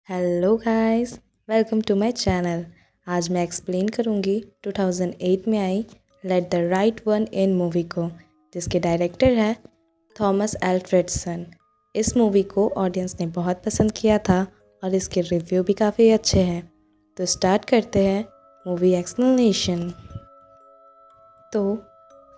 Hello guys, welcome to my channel. आज मैं explain करूंगी 2008 में आई let the right one in movie को, जिसके डायरेक्टर है थॉमस एल्फ्रेडसन। इस मूवी को ऑडियंस ने बहुत पसंद किया था और इसके रिव्यू भी काफ़ी अच्छे हैं। तो स्टार्ट करते हैं मूवी एक्सप्लेनेशन। तो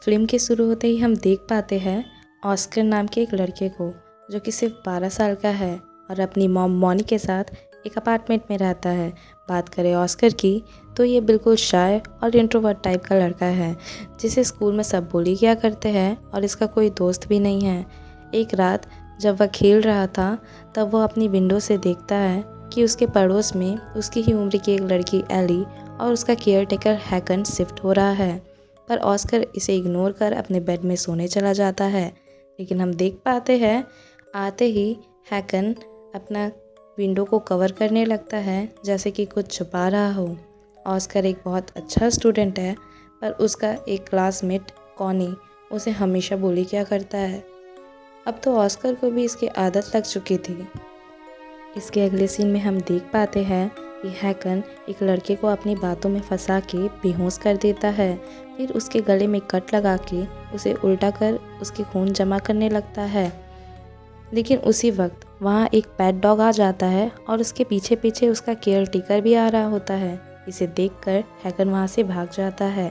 फिल्म के शुरू होते ही हम देख पाते हैं ऑस्कर नाम के एक लड़के को, जो कि सिर्फ 12 साल का है और अपनी मॉम मॉनी के साथ एक अपार्टमेंट में रहता है। बात करें ऑस्कर की तो ये बिल्कुल शाय और इंट्रोवर्ट टाइप का लड़का है, जिसे स्कूल में सब बुली किया करते हैं और इसका कोई दोस्त भी नहीं है। एक रात जब वह खेल रहा था तब वह अपनी विंडो से देखता है कि उसके पड़ोस में उसकी ही उम्र की एक लड़की एली और उसका केयरटेकर हैकन शिफ्ट हो रहा है। पर ऑस्कर इसे इग्नोर कर अपने बेड में सोने चला जाता है। लेकिन हम देख पाते हैं आते ही हैकन अपना विंडो को कवर करने लगता है, जैसे कि कुछ छुपा रहा हो। ऑस्कर एक बहुत अच्छा स्टूडेंट है, पर उसका एक क्लासमेट कॉनी उसे हमेशा बुली किया करता है। अब तो ऑस्कर को भी इसकी आदत लग चुकी थी। इसके अगले सीन में हम देख पाते हैं कि हैकन एक लड़के को अपनी बातों में फंसा के बेहोश कर देता है। फिर उसके गले में कट लगा के उसे उल्टा कर उसके खून जमा करने लगता है। लेकिन उसी वक्त वहाँ एक पेट डॉग आ जाता है और उसके पीछे पीछे उसका केयर टेकर भी आ रहा होता है। इसे देखकर हैकन वहाँ से भाग जाता है।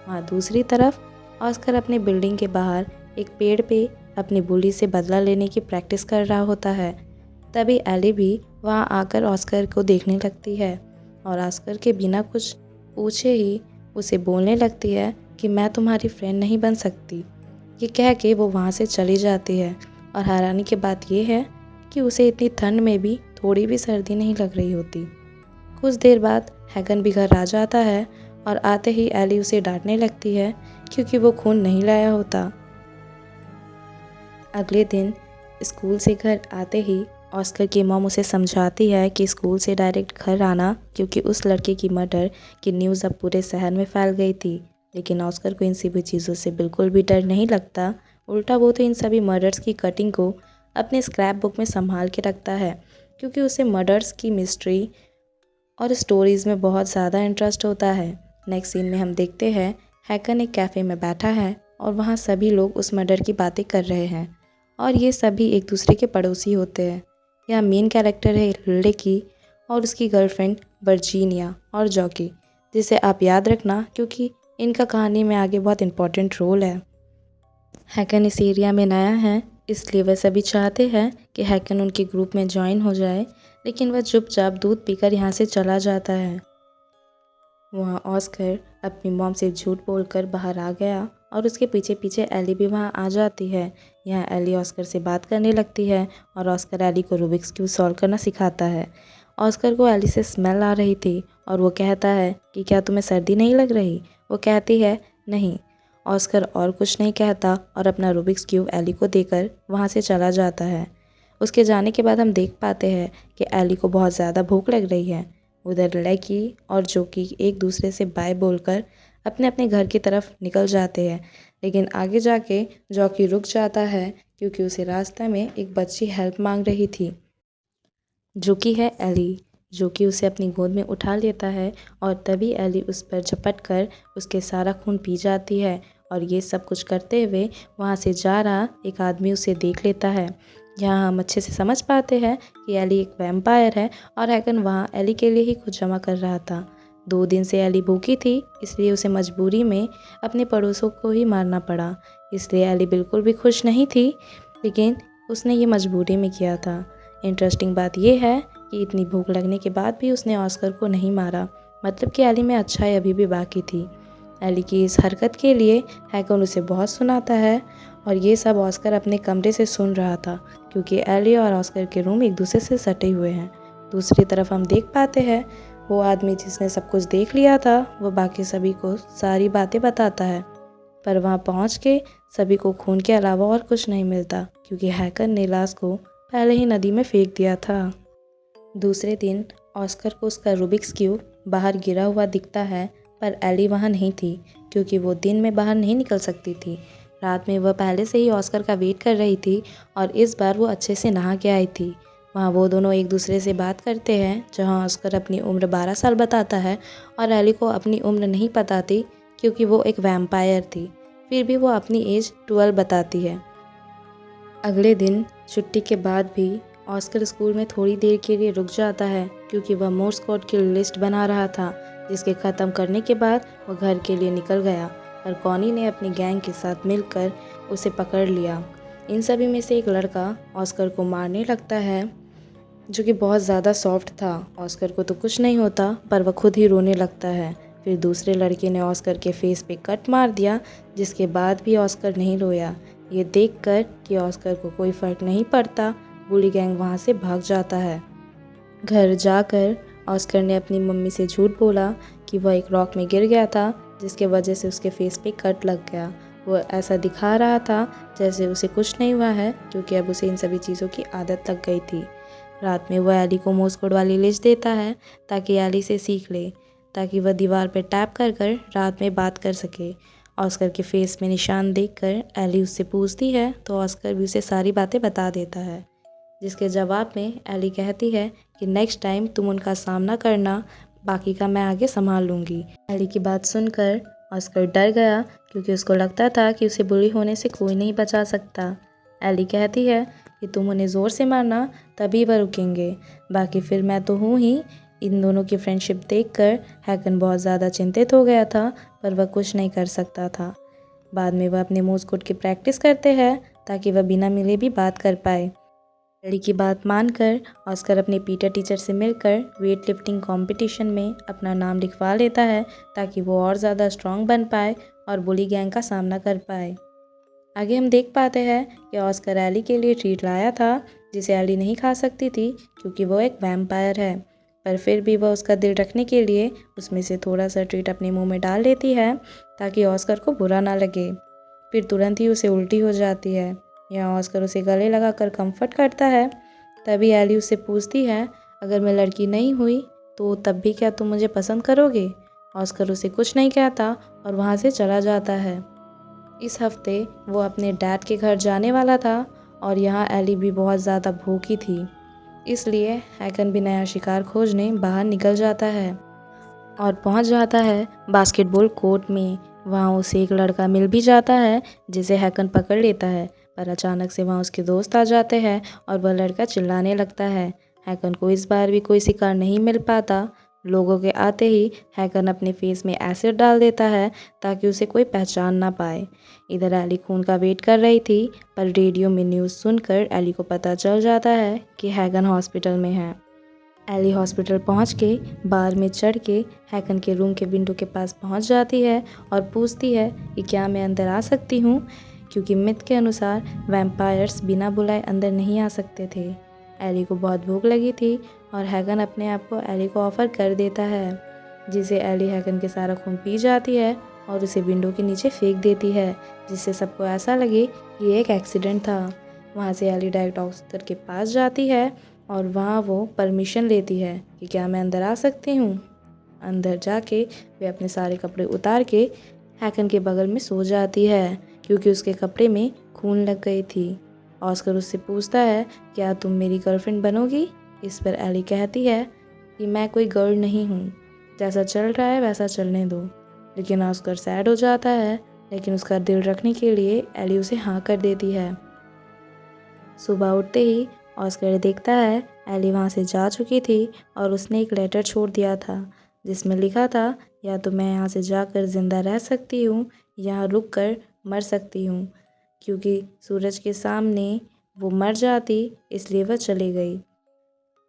वहाँ दूसरी तरफ ऑस्कर अपने बिल्डिंग के बाहर एक पेड़ पे अपनी बुली से बदला लेने की प्रैक्टिस कर रहा होता है। तभी एली भी वहाँ आकर ऑस्कर को देखने लगती है और ऑस्कर के बिना कुछ पूछे ही उसे बोलने लगती है कि मैं तुम्हारी फ्रेंड नहीं बन सकती। ये कह के वो वहाँ से चली जाती है। और हैरानी की बात यह है कि उसे इतनी ठंड में भी थोड़ी भी सर्दी नहीं लग रही होती। कुछ देर बाद हैगन भी घर आ जाता है और आते ही एली उसे डांटने लगती है क्योंकि वो खून नहीं लाया होता। अगले दिन स्कूल से घर आते ही ऑस्कर की मॉम उसे समझाती है कि स्कूल से डायरेक्ट घर आना, क्योंकि उस लड़के की मर्डर की न्यूज़ अब पूरे शहर में फैल गई थी। लेकिन ऑस्कर को इन सभी चीज़ों से बिल्कुल भी डर नहीं लगता। उल्टा वो तो इन सभी मर्डर्स की कटिंग को अपने स्क्रैप बुक में संभाल के रखता है, क्योंकि उसे मर्डर्स की मिस्ट्री और स्टोरीज़ में बहुत ज़्यादा इंटरेस्ट होता है। नेक्स्ट सीन में हम देखते हैं हैकन एक कैफ़े में बैठा है और वहाँ सभी लोग उस मर्डर की बातें कर रहे हैं और ये सभी एक दूसरे के पड़ोसी होते हैं। यहाँ मेन कैरेक्टर है लेकी और उसकी गर्लफ्रेंड वर्जीनिया और जॉकी, जिसे आप याद रखना क्योंकि इनका कहानी में आगे बहुत इंपॉर्टेंट रोल है। हैकन इस एरिया में नया है, इसलिए वह सभी चाहते हैं कि हैकन उनके ग्रुप में ज्वाइन हो जाए, लेकिन वह चुपचाप दूध पीकर यहाँ से चला जाता है। वहाँ ऑस्कर अपनी मॉम से झूठ बोलकर बाहर आ गया और उसके पीछे पीछे एली भी वहाँ आ जाती है। यहाँ एली ऑस्कर से बात करने लगती है और ऑस्कर एली को रूबिक्स क्यूब सॉल्व करना सिखाता है। ऑस्कर को एली से स्मेल आ रही थी और वो कहता है कि क्या तुम्हें सर्दी नहीं लग रही। वो कहती है नहीं। ऑस्कर और कुछ नहीं कहता और अपना रूबिक्स क्यूब एली को देकर वहाँ से चला जाता है। उसके जाने के बाद हम देख पाते हैं कि एली को बहुत ज़्यादा भूख लग रही है। उधर लेकी और जोकी एक दूसरे से बाय बोलकर अपने अपने घर की तरफ निकल जाते हैं। लेकिन आगे जाके जॉकी रुक जाता है क्योंकि उसे रास्ते में एक बच्ची हेल्प मांग रही थी, जो कि है एली, जो कि उसे अपनी गोद में उठा लेता है। और तभी एली उस पर झपट कर उसके सारा खून पी जाती है। और ये सब कुछ करते हुए वहाँ से जा रहा एक आदमी उसे देख लेता है। यहाँ हम अच्छे से समझ पाते हैं कि एली एक वैम्पायर है और हैकन वहाँ एली के लिए ही कुछ जमा कर रहा था। 2 दिन से एली भूखी थी, इसलिए उसे मजबूरी में अपने पड़ोसों को ही मारना पड़ा। इसलिए एली बिल्कुल भी खुश नहीं थी, लेकिन उसने ये मजबूरी में किया था। इंटरेस्टिंग बात यह है कि इतनी भूख लगने के बाद भी उसने ऑस्कर को नहीं मारा, मतलब कि एली में अच्छाई अभी भी बाकी थी। एली की इस हरकत के लिए हैकन उसे बहुत सुनाता है और ये सब ऑस्कर अपने कमरे से सुन रहा था, क्योंकि एली और ऑस्कर के रूम एक दूसरे से सटे हुए हैं। दूसरी तरफ हम देख पाते हैं वो आदमी जिसने सब कुछ देख लिया था वो बाकी सभी को सारी बातें बताता है, पर वहाँ पहुँच के सभी को खून के अलावा और कुछ नहीं मिलता, क्योंकि हैकर ने लाश को पहले ही नदी में फेंक दिया था। दूसरे दिन ऑस्कर को उसका रूबिक्स क्यूब बाहर गिरा हुआ दिखता है, पर एली वहाँ नहीं थी, क्योंकि वो दिन में बाहर नहीं निकल सकती थी। रात में वह पहले से ही ऑस्कर का वेट कर रही थी और इस बार वो अच्छे से नहा के आई थी। वहाँ वो दोनों एक दूसरे से बात करते हैं, जहाँ ऑस्कर अपनी उम्र 12 साल बताता है और एली को अपनी उम्र नहीं बताती क्योंकि वो एक वैम्पायर थी। फिर भी वो अपनी एज 12 बताती है। अगले दिन छुट्टी के बाद भी ऑस्कर स्कूल में थोड़ी देर के लिए रुक जाता है क्योंकि वह मोर्स कोड की लिस्ट बना रहा था, जिसके ख़त्म करने के बाद वह घर के लिए निकल गया और कॉनी ने अपनी गैंग के साथ मिलकर उसे पकड़ लिया। इन सभी में से एक लड़का ऑस्कर को मारने लगता है, जो कि बहुत ज़्यादा सॉफ्ट था। ऑस्कर को तो कुछ नहीं होता, पर वह खुद ही रोने लगता है। फिर दूसरे लड़के ने ऑस्कर के फेस पे कट मार दिया, जिसके बाद भी ऑस्कर नहीं रोया। ये देखकर कि ऑस्कर को कोई फ़र्क नहीं पड़ता, बुली गैंग वहाँ से भाग जाता है। घर जाकर ऑस्कर ने अपनी मम्मी से झूठ बोला कि वह एक रॉक में गिर गया था, जिसके वजह से उसके फेस पे कट लग गया। वो ऐसा दिखा रहा था जैसे उसे कुछ नहीं हुआ है, क्योंकि अब उसे इन सभी चीज़ों की आदत लग गई थी। रात में वह एली को मोर्स कोड वाली लिस्ट देता है ताकि एली से सीख ले, ताकि वह दीवार पर टैप कर कर रात में बात कर सके। ऑस्कर के फेस में निशान देखकर एली उससे पूछती है तो ऑस्कर भी उसे सारी बातें बता देता है, जिसके जवाब में एली कहती है कि नेक्स्ट टाइम तुम उनका सामना करना, बाकी का मैं आगे संभाल लूँगी। एली की बात सुनकर ऑस्कर डर गया क्योंकि उसको लगता था कि उसे बुली होने से कोई नहीं बचा सकता। एली कहती है कि तुम उन्हें ज़ोर से मारना, तभी वह रुकेंगे, बाकी फिर मैं तो हूँ ही। इन दोनों की फ्रेंडशिप देखकर हैकन बहुत ज़्यादा चिंतित हो गया था, पर वह कुछ नहीं कर सकता था। बाद में वह अपने मोर्स कोड की प्रैक्टिस करते हैं ताकि वह बिना मिले भी बात कर पाए। लड़ी की बात मानकर ऑस्कर अपने पीटी टीचर से मिलकर वेट लिफ्टिंग कंपटीशन में अपना नाम लिखवा लेता है ताकि वो और ज़्यादा स्ट्रांग बन पाए और बुली गैंग का सामना कर पाए। आगे हम देख पाते हैं कि ऑस्कर एली के लिए ट्रीट लाया था, जिसे एली नहीं खा सकती थी क्योंकि वो एक वैम्पायर है, पर फिर भी वह उसका दिल रखने के लिए उसमें से थोड़ा सा ट्रीट अपने मुंह में डाल देती है ताकि ऑस्कर को बुरा ना लगे। फिर तुरंत ही उसे उल्टी हो जाती है। यहाँ ऑस्कर उसे गले लगाकर कंफर्ट करता है। तभी एली उससे पूछती है, अगर मैं लड़की नहीं हुई तो तब भी क्या तुम मुझे पसंद करोगे? ऑस्कर उसे कुछ नहीं कहता और वहाँ से चला जाता है। इस हफ्ते वो अपने डैड के घर जाने वाला था और यहाँ एली भी बहुत ज़्यादा भूखी थी, इसलिए हैकन भी नया शिकार खोजने बाहर निकल जाता है और पहुँच जाता है बास्केटबॉल कोर्ट में। वहाँ उसे एक लड़का मिल भी जाता है जिसे हैकन पकड़ लेता है, पर अचानक से वहाँ उसके दोस्त आ जाते हैं और वह लड़का चिल्लाने लगता है। हैकन को इस बार भी कोई शिकार नहीं मिल पाता। लोगों के आते ही हैकन अपने फेस में एसिड डाल देता है ताकि उसे कोई पहचान ना पाए। इधर एली खून का वेट कर रही थी, पर रेडियो में न्यूज़ सुनकर एली को पता चल जाता है कि हैकन हॉस्पिटल में है। एली हॉस्पिटल पहुंच के बार में चढ़ के हैकन के रूम के विंडो के पास पहुंच जाती है और पूछती है कि क्या मैं अंदर आ सकती हूं, क्योंकि मिथ के अनुसार वैम्पायर्स बिना बुलाए अंदर नहीं आ सकते थे। एली को बहुत भूख लगी थी और हैकन अपने आप को एली को ऑफ़र कर देता है, जिसे एली हैकन के सारा खून पी जाती है और उसे विंडो के नीचे फेंक देती है, जिससे सबको ऐसा लगे कि ये एक एक्सीडेंट था। वहाँ से एली डायरेक्ट ऑस्कर के पास जाती है और वहाँ वो परमिशन लेती है कि क्या मैं अंदर आ सकती हूँ। अंदर जाके वे अपने सारे कपड़े उतार के हैकन के बगल में सो जाती है क्योंकि उसके कपड़े में खून लग गई थी। ऑस्कर उससे पूछता है, क्या तुम मेरी गर्लफ्रेंड बनोगी? इस पर एली कहती है कि मैं कोई गर्ल नहीं हूँ, जैसा चल रहा है वैसा चलने दो। लेकिन ऑस्कर सैड हो जाता है, लेकिन उसका दिल रखने के लिए एली उसे हाँ कर देती है। सुबह उठते ही ऑस्कर देखता है एली वहाँ से जा चुकी थी और उसने एक लेटर छोड़ दिया था जिसमें लिखा था, या तो मैं यहाँ से जाकर ज़िंदा रह सकती हूँ, यहाँ रुक कर मर सकती हूँ। क्योंकि सूरज के सामने वो मर जाती, इसलिए वह चली गई।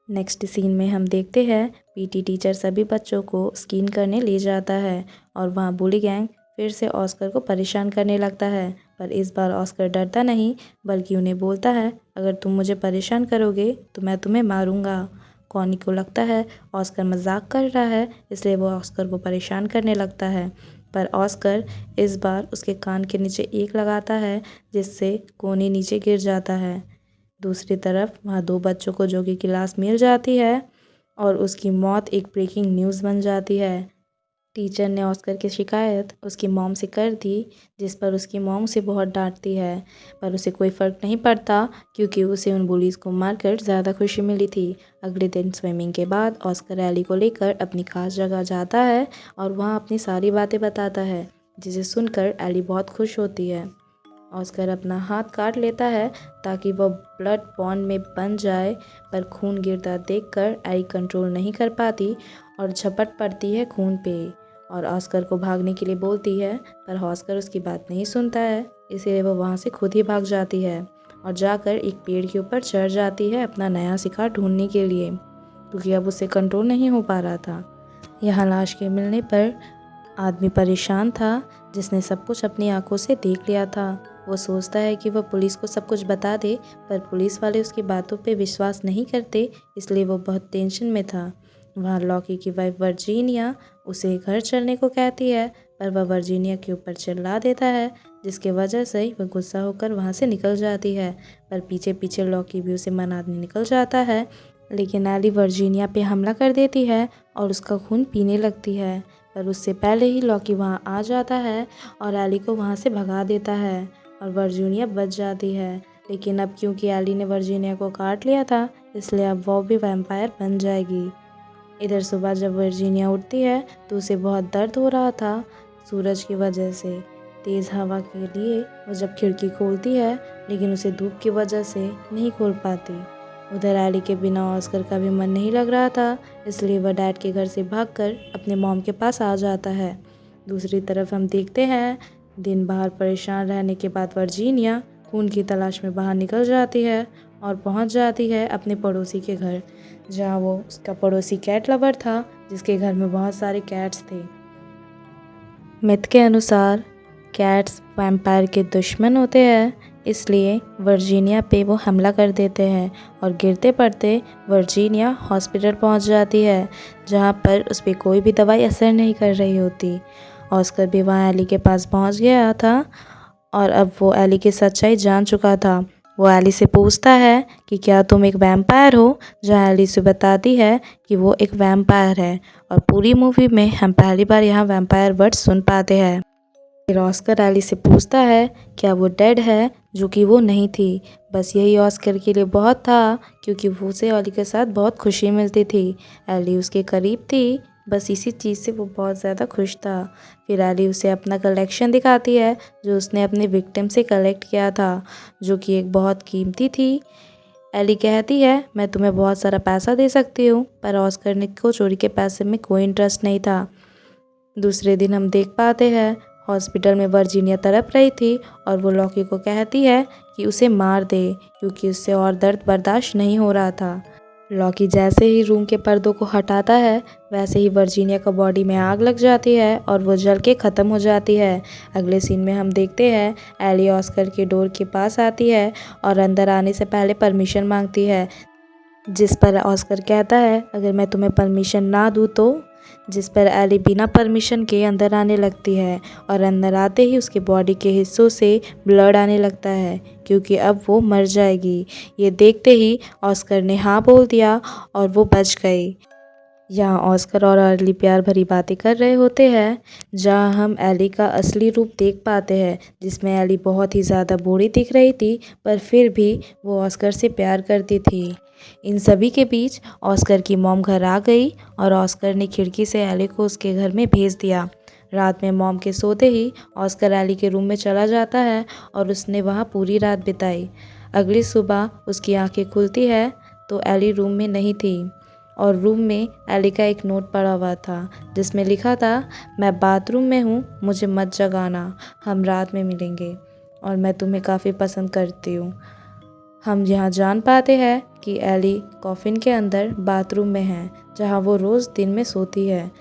नेक्स्ट सीन में हम देखते हैं पीटी टीचर सभी बच्चों को स्कीन करने ले जाता है और वहाँ बुली गैंग फिर से ऑस्कर को परेशान करने लगता है, पर इस बार ऑस्कर डरता नहीं बल्कि उन्हें बोलता है, अगर तुम मुझे परेशान करोगे तो मैं तुम्हें मारूंगा। कॉनी को लगता है ऑस्कर मजाक कर रहा है, इसलिए वो ऑस्कर को परेशान करने लगता है, पर ऑस्कर इस बार उसके कान के नीचे एक लगाता है जिससे कॉनी नीचे गिर जाता है। दूसरी तरफ वहाँ दो बच्चों को जो कि क्लास मिल जाती है और उसकी मौत एक ब्रेकिंग न्यूज़ बन जाती है। टीचर ने ऑस्कर की शिकायत उसकी मॉम से कर दी, जिस पर उसकी मॉम उसे बहुत डांटती है, पर उसे कोई फ़र्क नहीं पड़ता क्योंकि उसे उन बुलीज़ को मारकर ज़्यादा खुशी मिली थी। अगले दिन स्विमिंग के बाद ऑस्कर एली को लेकर अपनी खास जगह जाता है और वहाँ अपनी सारी बातें बताता है, जिसे सुनकर एली बहुत खुश होती है। ऑस्कर अपना हाथ काट लेता है ताकि वह ब्लड बॉन्ड में बन जाए, पर खून गिरता देखकर एली कंट्रोल नहीं कर पाती और झपट पड़ती है खून पे और ऑस्कर को भागने के लिए बोलती है, पर ऑस्कर उसकी बात नहीं सुनता है, इसीलिए वह वहाँ से खुद ही भाग जाती है और जाकर एक पेड़ के ऊपर चढ़ जाती है अपना नया शिकार ढूंढने के लिए, क्योंकि अब उसे कंट्रोल नहीं हो पा रहा था। यहाँ लाश के मिलने पर आदमी परेशान था, जिसने सब कुछ अपनी आंखों से देख लिया था। वो सोचता है कि वह पुलिस को सब कुछ बता दे, पर पुलिस वाले उसकी बातों पे विश्वास नहीं करते, इसलिए वो बहुत टेंशन में था। वहाँ लॉकी की वाइफ वर्जीनिया उसे घर चलने को कहती है, पर वह वर्जीनिया के ऊपर चिल्ला देता है, जिसके वजह से वह गुस्सा होकर वहाँ से निकल जाती है, पर पीछे पीछे लॉकी भी उसे मनाने निकल जाता है, लेकिन एली वर्जीनिया पे हमला कर देती है और उसका खून पीने लगती है, पर उससे पहले ही लॉकी वहाँ आ जाता है और एली को वहाँ से भगा देता है और वर्जीनिया बच जाती है। लेकिन अब क्योंकि एली ने वर्जीनिया को काट लिया था, इसलिए अब वो भी वैम्पायर बन जाएगी। इधर सुबह जब वर्जीनिया उठती है तो उसे बहुत दर्द हो रहा था सूरज की वजह से। तेज़ हवा के लिए वो जब खिड़की खोलती है, लेकिन उसे धूप की वजह से नहीं खोल पाती। उधर एली के बिना ऑस्कर का भी मन नहीं लग रहा था, इसलिए वह डैड के घर से भागकर अपने मॉम के पास आ जाता है। दूसरी तरफ हम देखते हैं, दिन बाहर परेशान रहने के बाद वर्जीनिया खून की तलाश में बाहर निकल जाती है और पहुंच जाती है अपने पड़ोसी के घर, जहां वो उसका पड़ोसी कैट लवर था, जिसके घर में बहुत सारे कैट्स थे। मिथ के अनुसार कैट्स वैम्पायर के दुश्मन होते हैं, इसलिए वर्जीनिया पे वो हमला कर देते हैं और गिरते पड़ते वर्जीनिया हॉस्पिटल पहुंच जाती है, जहां पर उस पर कोई भी दवाई असर नहीं कर रही होती। ऑस्कर भी वहाँ एली के पास पहुंच गया था और अब वो एली की सच्चाई जान चुका था। वो एली से पूछता है कि क्या तुम एक वैम्पायर हो, जहाँ एली से बताती है कि वो एक वैम्पायर है, और पूरी मूवी में हम पहली बार यहाँ वैम्पायर वर्ड सुन पाते हैं। फिर ऑस्कर एली से पूछता है क्या वो डेड है, जो कि वो नहीं थी। बस यही ऑस्कर के लिए बहुत था, क्योंकि वो उसे एली के साथ बहुत खुशी मिलती थी। एली उसके करीब थी, बस इसी चीज़ से वो बहुत ज़्यादा खुश था। फिर एली उसे अपना कलेक्शन दिखाती है, जो उसने अपने विक्टिम से कलेक्ट किया था, जो कि एक बहुत कीमती थी। एली कहती है मैं तुम्हें बहुत सारा पैसा दे सकती हूँ, पर ऑस्कर को चोरी के पैसे में कोई इंटरेस्ट नहीं था। दूसरे दिन हम देख पाते हैं हॉस्पिटल में वर्जीनिया तड़प रही थी और वो लॉकी को कहती है कि उसे मार दे, क्योंकि उससे और दर्द बर्दाश्त नहीं हो रहा था। लॉकी जैसे ही रूम के पर्दों को हटाता है, वैसे ही वर्जीनिया का बॉडी में आग लग जाती है और वो जल के ख़त्म हो जाती है। अगले सीन में हम देखते हैं एली ऑस्कर के डोर के पास आती है और अंदर आने से पहले परमिशन मांगती है, जिस पर ऑस्कर कहता है अगर मैं तुम्हें परमिशन ना दूँ तो, जिस पर एली बिना परमिशन के अंदर आने लगती है और अंदर आते ही उसके बॉडी के हिस्सों से ब्लड आने लगता है, क्योंकि अब वो मर जाएगी। ये देखते ही ऑस्कर ने हाँ बोल दिया और वो बच गई। यहाँ ऑस्कर और एली प्यार भरी बातें कर रहे होते हैं, जहाँ हम एली का असली रूप देख पाते हैं, जिसमें एली बहुत ही ज़्यादा बूढ़ी दिख रही थी, पर फिर भी वो ऑस्कर से प्यार करती थी। इन सभी के बीच ऑस्कर की मॉम घर आ गई और ऑस्कर ने खिड़की से एली को उसके घर में भेज दिया। रात में मॉम के सोते ही ऑस्कर एली के रूम में चला जाता है और उसने वहाँ पूरी रात बिताई। अगली सुबह उसकी आंखें खुलती है तो एली रूम में नहीं थी और रूम में एली का एक नोट पड़ा हुआ था, जिसमें लिखा था मैं बाथरूम में हूँ, मुझे मत जगाना, हम रात में मिलेंगे और मैं तुम्हें काफ़ी पसंद करती हूँ। हम यहाँ जान पाते हैं कि एली कॉफिन के अंदर बाथरूम में है, जहाँ वो रोज़ दिन में सोती है।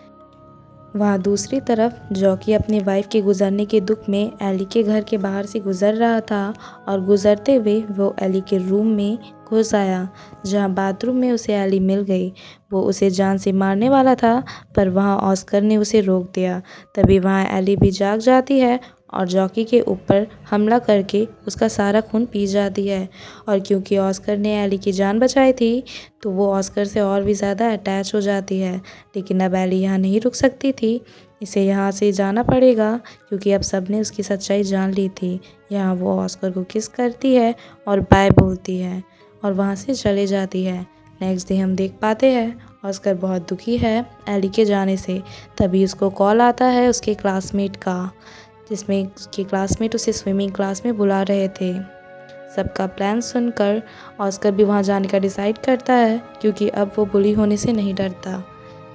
वहाँ दूसरी तरफ जॉकी अपनी वाइफ के गुजरने के दुख में एली के घर के बाहर से गुजर रहा था और गुजरते हुए वो एली के रूम में घुस आया, जहाँ बाथरूम में उसे एली मिल गई। वो उसे जान से मारने वाला था, पर वहाँ ऑस्कर ने उसे रोक दिया। तभी वहाँ एली भी जाग जाती है और जॉकी के ऊपर हमला करके उसका सारा खून पी जाती है। और क्योंकि ऑस्कर ने एली की जान बचाई थी तो वो ऑस्कर से और भी ज़्यादा अटैच हो जाती है। लेकिन अब एली यहाँ नहीं रुक सकती थी, इसे यहाँ से जाना पड़ेगा क्योंकि अब सबने उसकी सच्चाई जान ली थी। यहाँ वो ऑस्कर को किस करती है और बाय बोलती है और वहाँ से चले जाती है। नेक्स्ट डे हम देख पाते हैं ऑस्कर बहुत दुखी है एली के जाने से। तभी उसको कॉल आता है उसके क्लासमेट का, जिसमें उसके क्लासमेट उसे स्विमिंग क्लास में बुला रहे थे। सबका प्लान सुनकर ऑस्कर भी वहाँ जाने का डिसाइड करता है क्योंकि अब वो बुली होने से नहीं डरता।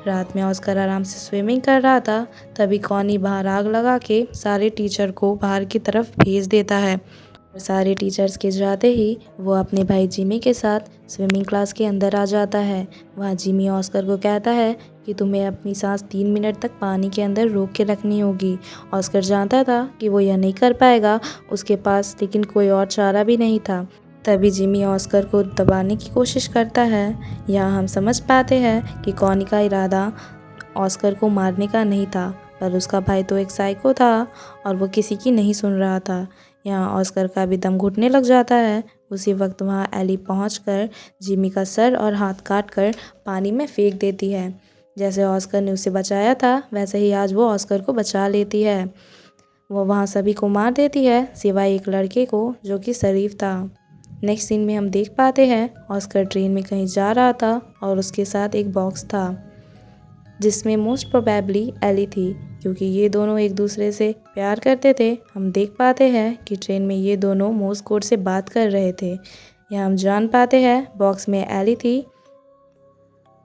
रात में ऑस्कर आराम से स्विमिंग कर रहा था, तभी कॉनी बाहर आग लगा के सारे टीचर को बाहर की तरफ भेज देता है। और सारे टीचर्स के जाते ही वो अपने भाई जिमी के साथ स्विमिंग क्लास के अंदर आ जाता है। वहाँ जिमी ऑस्कर को कहता है कि तुम्हें अपनी सांस 3 मिनट तक पानी के अंदर रोक के रखनी होगी। ऑस्कर जानता था कि वो यह नहीं कर पाएगा उसके पास, लेकिन कोई और चारा भी नहीं था। तभी जिमी ऑस्कर को दबाने की कोशिश करता है। यहाँ हम समझ पाते हैं कि कॉनी का इरादा ऑस्कर को मारने का नहीं था, पर उसका भाई तो एक साइको था और वो किसी की नहीं सुन रहा था। यहाँ ऑस्कर का भी दम घुटने लग जाता है। उसी वक्त वहाँ एली पहुंचकर जिमी का सर और हाथ काट कर पानी में फेंक देती है। जैसे ऑस्कर ने उसे बचाया था वैसे ही आज वो ऑस्कर को बचा लेती है। वो वहाँ सभी को मार देती है सिवाय एक लड़के को जो कि शरीफ था। नेक्स्ट सीन में हम देख पाते हैं ऑस्कर ट्रेन में कहीं जा रहा था और उसके साथ एक बॉक्स था जिसमें मोस्ट प्रोबेबली एली थी, क्योंकि ये दोनों एक दूसरे से प्यार करते थे। हम देख पाते हैं कि ट्रेन में ये दोनों मोर्स कोड से बात कर रहे थे। यहाँ हम जान पाते हैं बॉक्स में एली थी।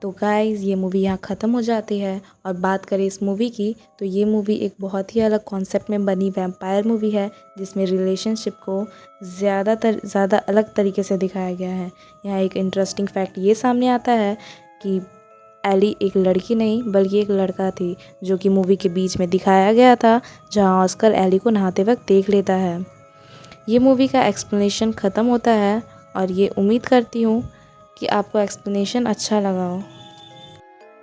तो गाइस ये मूवी यहाँ ख़त्म हो जाती है। और बात करें इस मूवी की तो ये मूवी एक बहुत ही अलग कॉन्सेप्ट में बनी वैम्पायर मूवी है, जिसमें रिलेशनशिप को ज़्यादा अलग तरीके से दिखाया गया है। यहाँ एक इंटरेस्टिंग फैक्ट ये सामने आता है कि एली एक लड़की नहीं बल्कि एक लड़का थी, जो कि मूवी के बीच में दिखाया गया था, जहाँ ऑस्कर एली को नहाते वक्त देख लेता है। ये मूवी का एक्सप्लेनेशन ख़त्म होता है और ये उम्मीद करती हूँ कि आपको एक्सप्लेनेशन अच्छा लगा हो।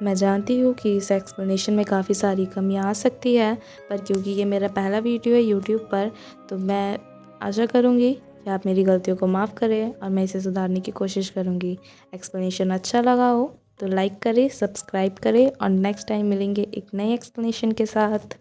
मैं जानती हूँ कि इस एक्सप्लेनेशन में काफ़ी सारी कमियाँ आ सकती है, पर क्योंकि ये मेरा पहला वीडियो है यूट्यूब पर, तो मैं आशा करूँगी कि आप मेरी गलतियों को माफ़ करें और मैं इसे सुधारने की कोशिश करूँगी। एक्सप्लेनेशन अच्छा लगा हो तो लाइक करें, सब्सक्राइब करें और नेक्स्ट टाइम मिलेंगे एक नए एक्सप्लेनेशन के साथ।